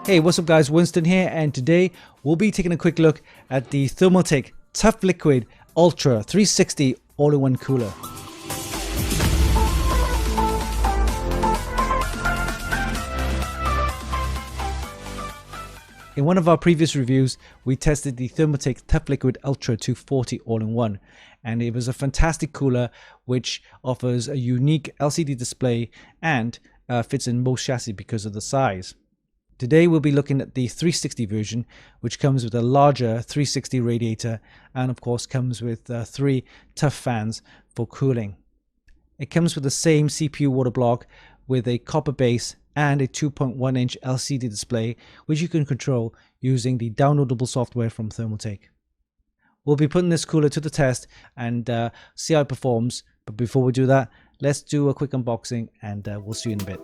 Hey, what's up guys, Winston here, and today we'll be taking a quick look at the Thermaltake TOUGHLIQUID Ultra 360 all-in-one cooler. In one of our previous reviews, we tested the Thermaltake TOUGHLIQUID Ultra 240 all-in-one, and it was a fantastic cooler which offers a unique LCD display and fits in most chassis because of the size. Today we'll be looking at the 360 version, which comes with a larger 360 radiator and of course comes with 3 TOUGHFANs for cooling. It comes with the same CPU water block with a copper base and a 2.1 inch LCD display which you can control using the downloadable software from Thermaltake. We'll be putting this cooler to the test and see how it performs, but before we do that, let's do a quick unboxing and we'll see you in a bit.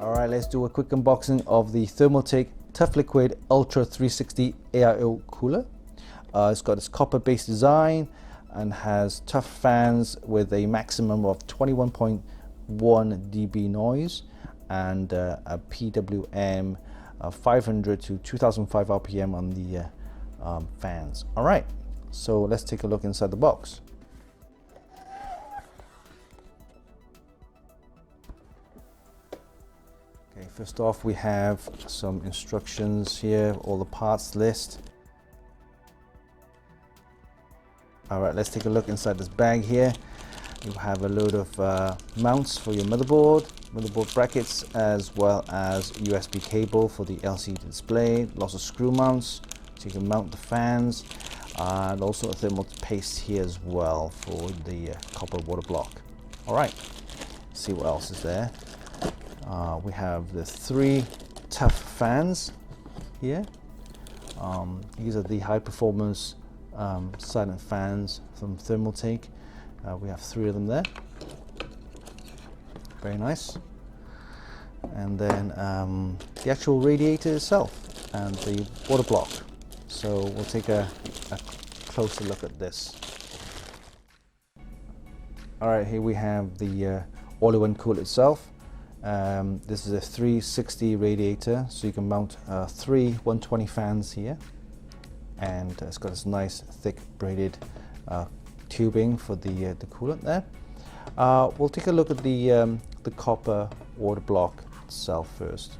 Alright, let's do a quick unboxing of the Thermaltake TOUGHLIQUID Ultra 360 AIO cooler. It's got its copper based design and has TOUGHFANs with a maximum of 21.1 dB noise and a PWM 500 to 2005 RPM on the fans. Alright, so let's take a look inside the box. Okay, first off we have some instructions here, all the parts list. Alright, let's take a look inside this bag here. You have a load of mounts for your motherboard brackets, as well as USB cable for the LCD display, lots of screw mounts so you can mount the fans, and also a thermal paste here as well for the copper water block. Alright, see what else is there. We have the 3 TOUGHFANs here. These are the high performance silent fans from Thermaltake. We have 3 of them there. Very nice. And then the actual radiator itself and the water block. So we'll take a closer look at this. Alright, here we have the all-in-one cooler itself. This is a 360 radiator, so you can mount 3 120 fans here, and it's got this nice thick braided tubing for the coolant there. We'll take a look at the copper water block itself first.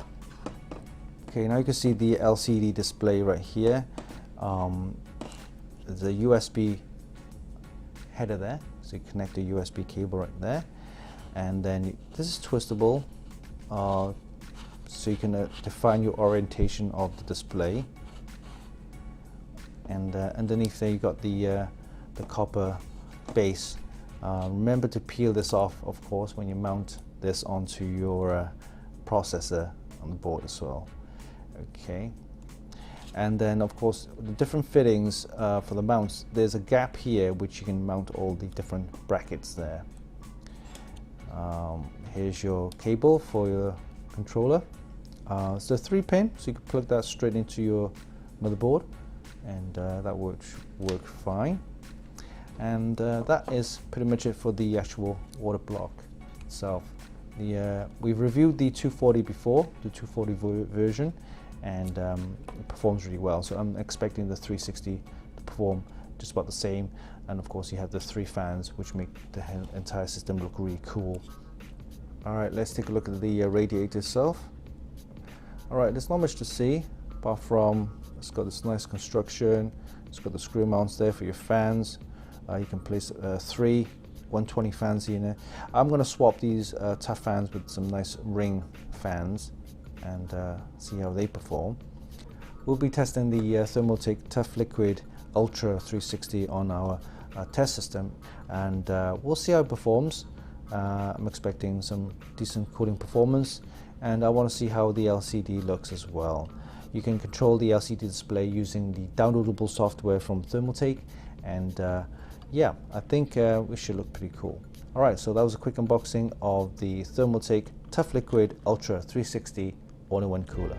Okay, now you can see the LCD display right here. There's a USB header there, so you connect the USB cable right there. And then this is twistable, so you can define your orientation of the display. And underneath there you got the copper base. Remember to peel this off, of course, when you mount this onto your processor on the board as well. Okay. And then of course the different fittings for the mounts. There's a gap here which you can mount all the different brackets there. Here's your cable for your controller. It's a 3-pin, so you can plug that straight into your motherboard, and that should work fine. And that is pretty much it for the actual water block itself. We've reviewed the 240 before, the 240 version, and it performs really well. So I'm expecting the 360 to perform just about the same. And of course you have the 3 fans which make the entire system look really cool. Alright, let's take a look at the radiator itself. Alright, there's not much to see apart from it's got this nice construction. It's got the screw mounts there for your fans. You can place 3 120 fans in there. I'm going to swap these TOUGHFANs with some nice ring fans and see how they perform. We'll be testing the Thermaltake TOUGHLIQUID Ultra 360 on our test system, and we'll see how it performs. I'm expecting some decent cooling performance, and I want to see how the LCD looks as well. You can control the LCD display using the downloadable software from Thermaltake, and yeah, I think it should look pretty cool. Alright, so that was a quick unboxing of the Thermaltake TOUGHLIQUID Ultra 360 all-in-one cooler.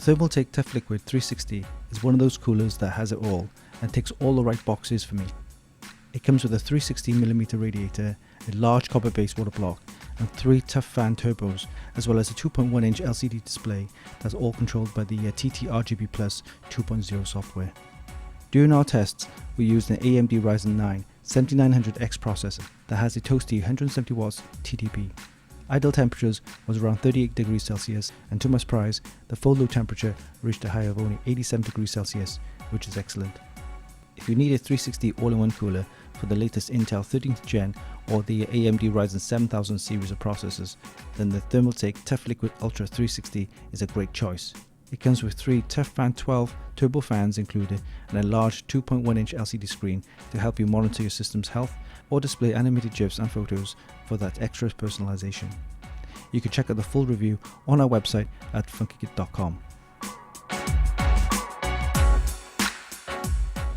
The Thermaltake TOUGHLIQUID 360 is one of those coolers that has it all and ticks all the right boxes for me. It comes with a 360mm radiator, a large copper-based water block, and 3 TOUGHFAN turbos, as well as a 2.1-inch LCD display that's all controlled by the TT RGB Plus 2.0 software. During our tests, we used an AMD Ryzen 9 7900X processor that has a toasty 170 watts TDP. Ideal temperatures was around 38 degrees Celsius, and to my surprise, the full load temperature reached a high of only 87 degrees Celsius, which is excellent. If you need a 360 all-in-one cooler for the latest Intel 13th Gen or the AMD Ryzen 7000 series of processors, then the Thermaltake TOUGHLIQUID Ultra 360 is a great choice. It comes with 3 TOUGHFAN 12 turbo fans included and a large 2.1-inch LCD screen to help you monitor your system's health or display animated GIFs and photos for that extra personalization. You can check out the full review on our website at Funkykit.com.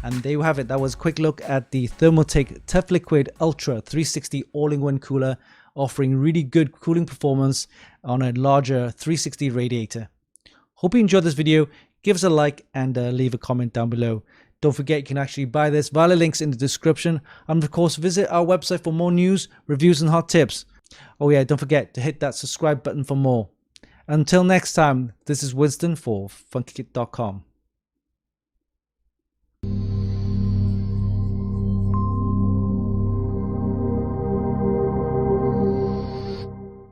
And there you have it. That was a quick look at the Thermaltake TOUGHLIQUID Ultra 360 all-in-one cooler, offering really good cooling performance on a larger 360 radiator. Hope you enjoyed this video. Give us a like and leave a comment down below. Don't forget you can actually buy this via the links in the description, and of course visit our website for more news, reviews and hot tips. Oh yeah, don't forget to hit that subscribe button for more. Until next time, this is Winston for Funkykit.com.